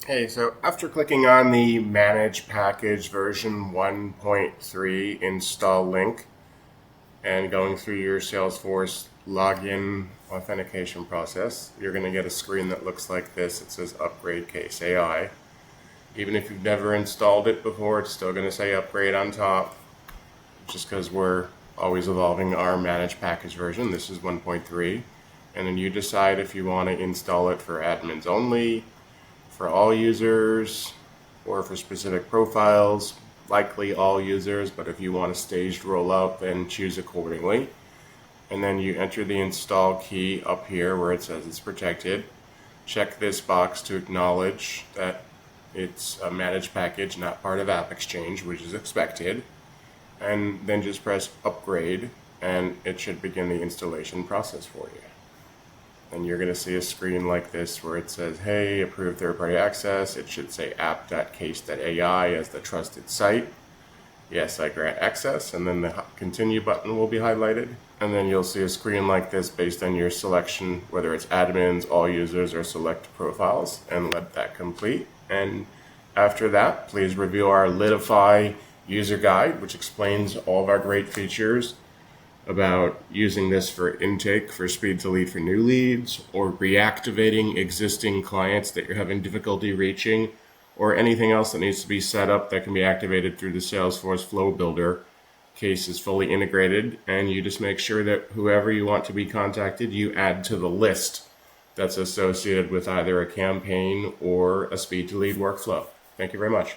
Okay, so after clicking on the Manage Package version 1.3 install link and going through your Salesforce login authentication process, you're going to get a screen that looks like this. It says Upgrade Kayse AI. Even if you've never installed it before, it's still going to say Upgrade on top, just because we're always evolving our Manage Package version. This is 1.3, and then you decide if you want to install it for admins only, for all users, or for specific profiles. Likely all users, but if you want a staged rollout, then choose accordingly. And then you enter the install key up here where it says it's protected. Check this box to acknowledge that it's a managed package, not part of App Exchange, which is expected. And then just press upgrade, and it should begin the installation process for you. And you're going to see a screen like this where it says, hey, approved third-party access. It should say app.kayse.ai as the trusted site. Yes, I grant access, and then the continue button will be highlighted. And then you'll see a screen like this based on your selection, whether it's admins, all users, or select profiles, and let that complete. And after that, please review our Litify user guide, which explains all of our great features about using this for intake for speed to lead for new leads, or reactivating existing clients that you're having difficulty reaching, or anything else that needs to be set up that can be activated through the Salesforce Flow Builder. Kayse is fully integrated, and you just make sure that whoever you want to be contacted, you add to the list that's associated with either a campaign or a speed to lead workflow. Thank you very much.